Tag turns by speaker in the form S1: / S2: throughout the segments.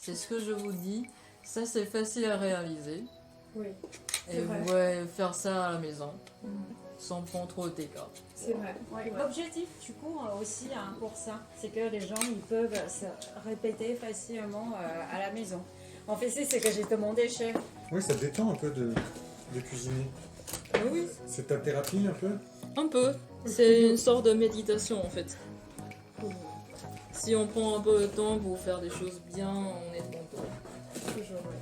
S1: C'est ce que je vous dis. Ça, c'est facile à réaliser.
S2: Oui,
S1: Et vous pouvez faire ça à la maison, sans prendre trop de dégâts.
S2: c'est vrai.
S3: Ouais. L'objectif du coup aussi pour ça, c'est que les gens ils peuvent se répéter facilement à la maison. En fait, c'est ce que j'ai demandé chef.
S4: Oui, ça détend un peu de cuisiner.
S1: Oui,
S4: C'est ta thérapie un peu?
S1: un peu. C'est une sorte de méditation en fait. Si on prend un peu le temps pour faire des choses bien, on est content.
S2: Toujours, oui.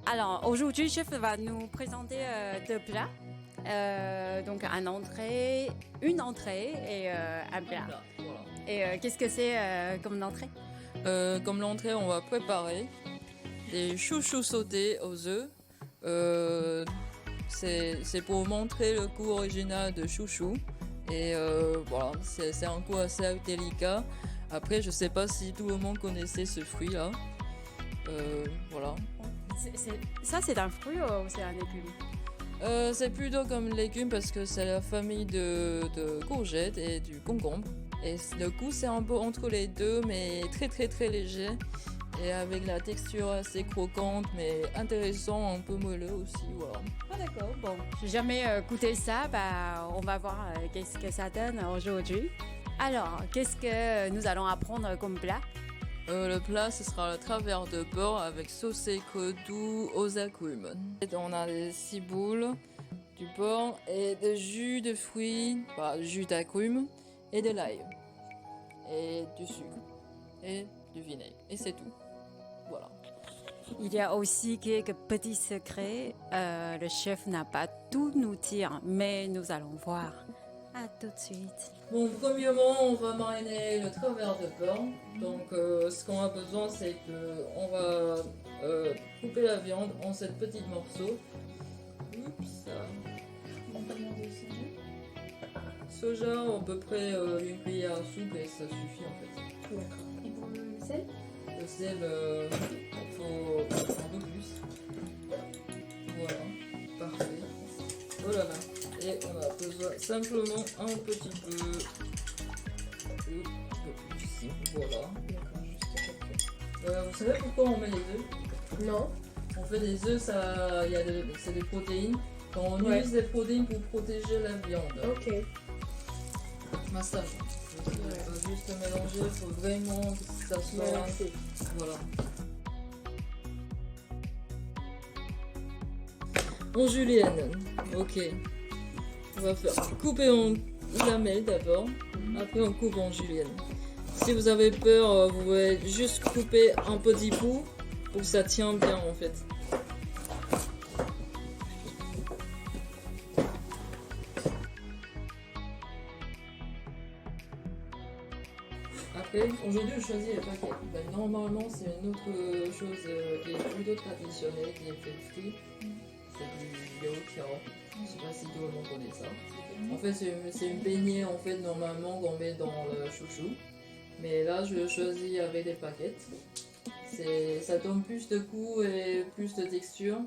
S3: Alors aujourd'hui, chef va nous présenter deux plats. Donc une entrée et un plat.
S1: Voilà.
S3: Et qu'est-ce que c'est comme entrée?
S1: Comme l'entrée, on va préparer des chouchous sautés aux œufs. C'est pour montrer le goût original de chouchou. Et voilà, c'est un goût assez délicat. Après, je sais pas si tout le monde connaissait ce fruit-là. Voilà.
S3: Ça, c'est un fruit ou c'est un légume?
S1: C'est plutôt comme légume parce que c'est la famille de courgettes et du concombre. Et le goût, c'est un peu entre les deux, mais très très très léger. Et avec la texture assez croquante, mais intéressant, un peu moelleux aussi, voilà.
S3: Ah d'accord, bon. J'ai jamais goûté ça, on va voir qu'est-ce que ça donne aujourd'hui. Alors, qu'est-ce que nous allons apprendre comme plat?
S1: Le plat, ce sera le travers de porc avec sauce et doux aux agrumes. On a des ciboules, du porc et de jus de fruits, jus d'agrumes et de l'ail. Et du sucre et du vinaigre. Et c'est tout. Voilà.
S3: Il y a aussi quelques petits secrets. Le chef n'a pas tout nous dire, mais nous allons voir. À tout de suite.
S1: Bon, premièrement, on va mariner le travers de porc. Donc, ce qu'on a besoin, c'est qu'on va couper la viande en 7 petits morceaux. Oups, soja, à peu près une cuillère à soupe et ça suffit en fait.
S2: D'accord. Et pour le sel?
S1: Le sel, il faut un peu plus. Voilà, parfait. Oh là là. Et on a besoin simplement un petit peu plus. Voilà.
S2: D'accord, juste quelques.
S1: Vous savez pourquoi on met les œufs?
S2: Non.
S1: On fait des œufs, c'est des protéines. Quand on
S2: Ouais.
S1: utilise des protéines pour protéger la viande.
S2: Ok.
S1: Massage. Il faut juste le mélanger, il faut vraiment que ça soit.
S2: Mélanger.
S1: Voilà. En julienne. Ok. On va faire couper en lamelles d'abord. Après on coupe en julienne. Si vous avez peur, vous pouvez juste couper un petit bout pour que ça tienne bien en fait. Après, aujourd'hui je choisis les paquets. Normalement c'est une autre chose qui est plutôt traditionnelle, qui est fait frit. C'est du yaourt. Je sais pas si tout le monde connaît ça. En fait, c'est une baignée en fait normalement qu'on met dans le chouchou. Mais là, je choisis avec des paquettes. Ça donne plus de goût et plus de texture.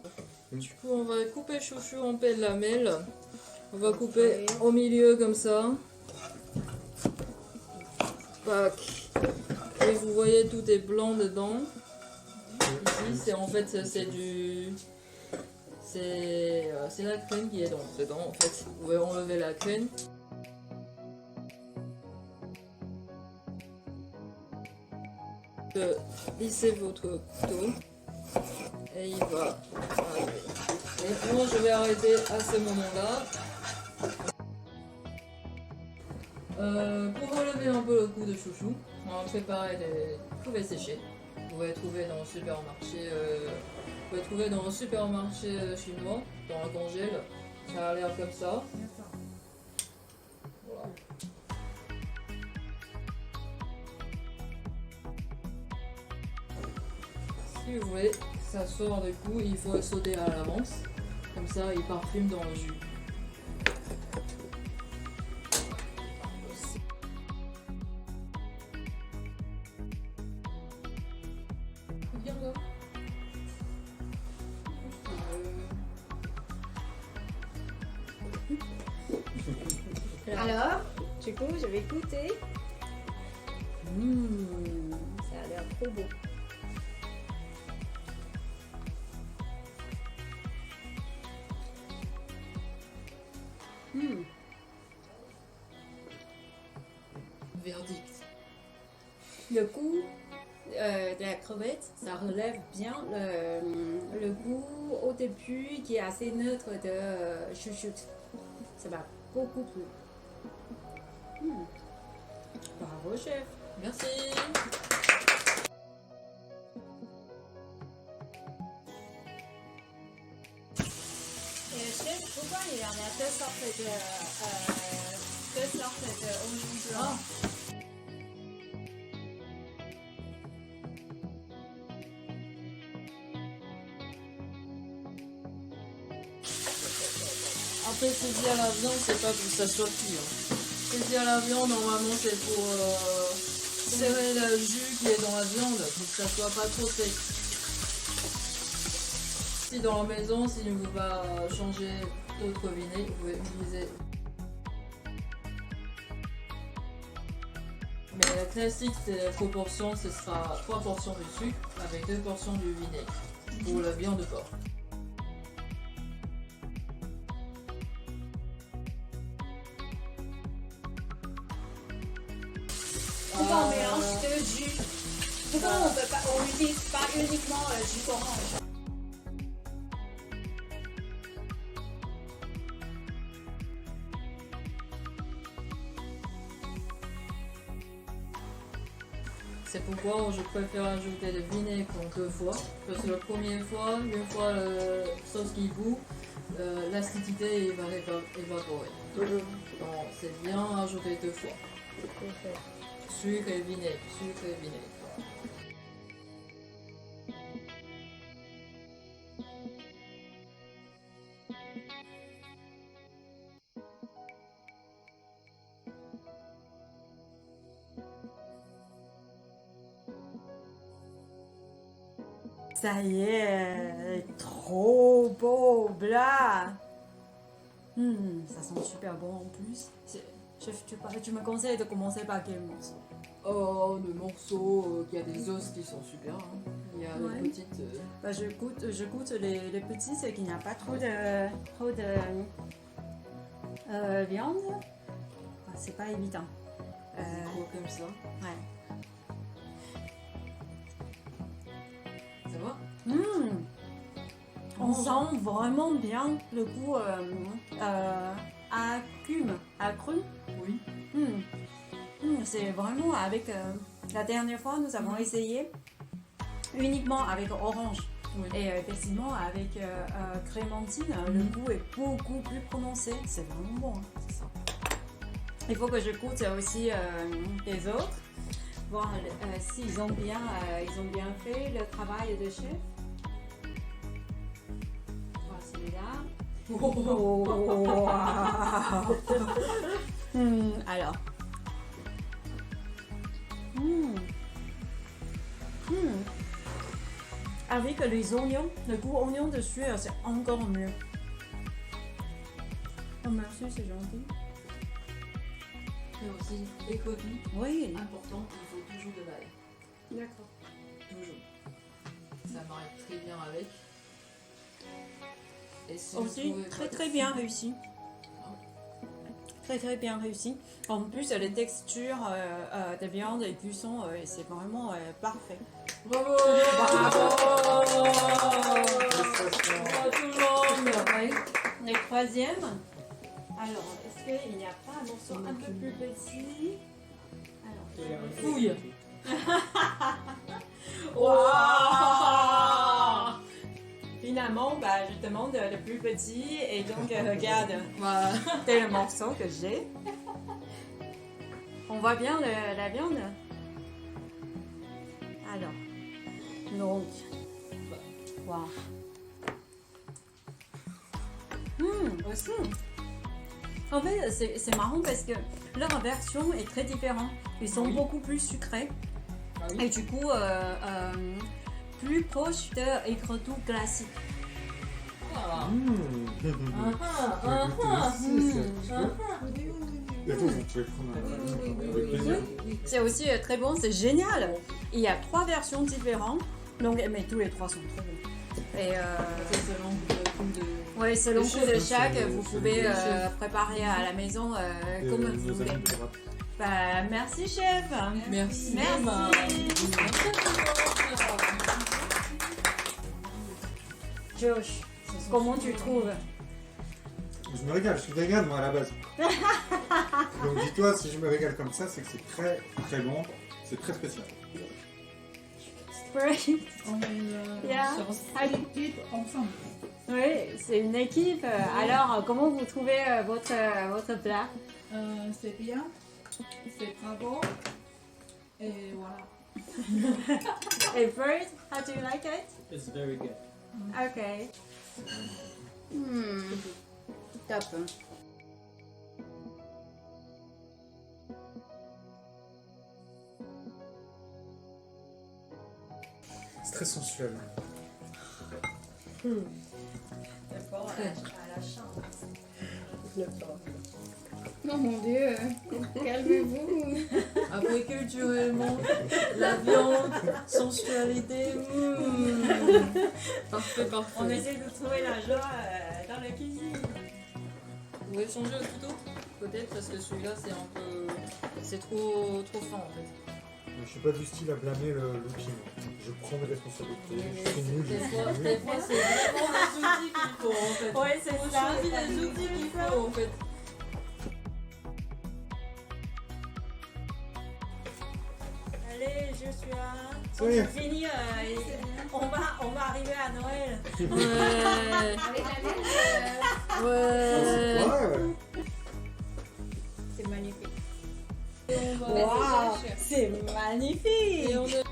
S1: Du coup, on va couper le chouchou en pelle lamelle. On va couper au milieu comme ça. Pac. Et vous voyez, tout est blanc dedans. Ici, c'est la crème qui est dedans en fait. Vous pouvez enlever la crème. Lissez votre couteau et il va arriver. Et moi je vais arrêter à ce moment-là. Pour relever un peu le goût de chouchou, on va préparer des crevets séchés. Vous pouvez trouver dans le supermarché. Vous pouvez trouver dans le supermarché chinois, dans le congèle. Ça a l'air comme ça. Voilà. Si vous voulez que ça sort de goût, il faut sauter à l'avance. Comme ça, il parfume dans le jus.
S2: Alors, du coup, je vais goûter.
S3: trop beau. Hmm.
S1: Verdict.
S3: Le goût de la crevette, ça relève bien le goût au début qui est assez neutre de chouchoute. Ça va beaucoup plus. Bravo chef.
S1: Merci.
S3: Et chef, pourquoi il y en a deux sortes de oignons blancs?
S1: Après, saisir la viande, c'est pas pour que ça soit cuit. Saisir la viande, normalement, c'est pour serrer le jus qui est dans la viande, pour que ça soit pas trop sec. Si dans la maison, si vous ne pouvez pas changer d'autres vinaigres, vous pouvez utiliser. Mais la classique, c'est la proportion, ce sera 3 portions de sucre avec 2 portions de vinaigre pour la viande de porc.
S3: Pourquoi on mélange deux jus? Pourquoi on n'utilise pas uniquement jus d'orange?
S1: C'est pourquoi je préfère ajouter le vinaigre en 2 fois. Parce que la première fois, une fois la sauce qui bout, l'acidité va évaporer. Donc c'est bien ajouter 2 fois. Sucre et vinaigre, sucre et vinaigre.
S3: Ça y est, trop beau, bla. Ça sent super bon en plus. Chef, tu me conseilles de commencer par quel morceau?
S1: Oh, le morceau qui a des os qui sont super. Hein. Il y a
S3: Ouais.
S1: les petites.
S3: Bah, je goûte les petits, c'est qu'il n'y a pas trop de viande. Ah, c'est pas évident.
S1: Gros comme ça.
S3: Ouais.
S1: Ça va?
S3: On sent vraiment bien le goût agrume.
S1: Oui.
S3: C'est vraiment avec la dernière fois nous avons essayé uniquement avec orange
S1: Oui.
S3: et effectivement avec clémentine le goût est beaucoup plus prononcé, c'est vraiment bon, hein.
S1: C'est ça.
S3: Il faut que je goûte aussi les autres, voir s'ils ont bien fait le travail de chef. Voilà celui-là. Oh. Alors. Avec les oignons, le goût oignon dessus, c'est encore mieux. Oh merci, c'est gentil.
S1: Mais aussi, les produits,
S3: Oui.
S1: important, il faut toujours de l'ail.
S3: D'accord.
S1: Toujours. Ça marie très bien avec. Et si vous
S3: Aussi,
S1: trouvez
S3: très
S1: pas
S3: très
S1: de-
S3: bien réussi. Très très bien réussi. En plus, les textures de viande et cuisson, c'est vraiment parfait.
S1: Bravo!
S3: Bravo!
S1: Bravo tout le monde!
S3: Oui. Le troisième. Alors, est-ce qu'il n'y a pas un morceau un peu plus petit? Alors,
S1: Fouille!
S3: Waouh! Finalement, bah, je demande le plus petit et donc regarde,
S1: Voilà.
S3: c'est le morceau que j'ai. On voit bien la viande. Alors, donc, waouh. Aussi. En fait, c'est marrant parce que leur version est très différente. Ils sont
S1: Oui.
S3: beaucoup plus sucrés.
S1: Ah oui.
S3: Et du coup, plus proche de écretou classique.
S1: Ah.
S4: Mmh.
S1: Ah,
S4: Je
S1: ah,
S4: vais goûter
S1: ah,
S4: aussi, ça. Tu veux Et vous pouvez prendre avec plaisir.
S3: C'est aussi très bon, c'est génial. Il y a 3 versions différentes, donc, mais tous les 3 sont très bons. Et
S1: C'est selon le goût de.
S3: ouais, selon le
S1: Le
S3: goût de
S1: chef,
S3: chaque,
S4: c'est-
S3: vous
S4: c'est
S3: pouvez
S4: le
S3: préparer à la maison
S4: Et
S3: comme vous
S4: nos
S3: voulez.
S4: amis du rap.
S3: Bah, merci chef.
S1: Merci.
S3: Merci. Josh, comment tu trouves?
S4: Je me régale, je suis vegan moi à la base. Donc dis-toi, si je me régale comme ça, c'est que c'est très très bon, c'est très spécial.
S3: Oui,
S2: On est
S3: Yeah.
S2: sur une équipe ensemble.
S3: oui, c'est une équipe. Alors, comment vous trouvez votre plat?
S2: C'est bien, c'est bravo. Et voilà.
S3: Et Bird, how do you like it?
S5: It's very good.
S3: Okay. Top.
S4: C'est très sensuel.
S2: Oh mon dieu, calmez-vous.
S1: Après, culturellement, la viande, sensualité. Parfait, parfait.
S3: On essaie de trouver la joie dans la cuisine.
S1: Vous pouvez changer le couteau peut-être parce que celui-là c'est un peu. C'est trop fin en fait.
S4: Je suis pas du style à blâmer l'outil. Je prends mes responsabilités, je suis nul, je
S1: Des
S4: suis
S1: fois,
S4: nul.
S1: des fois, c'est vraiment les outils qu'il faut en fait.
S3: Ouais, c'est
S1: On
S3: ça.
S1: choisit les outils qu'il faut en fait.
S3: Allez, Joshua.
S4: Ça
S3: On
S4: y est.
S3: finit. On va arriver à Noël.
S1: Ouais.
S2: Avec la neige,
S1: Ouais.
S4: Ouais.
S3: C'est magnifique.
S1: Et on va-
S3: Wow, c'est magnifique.
S1: Et on a-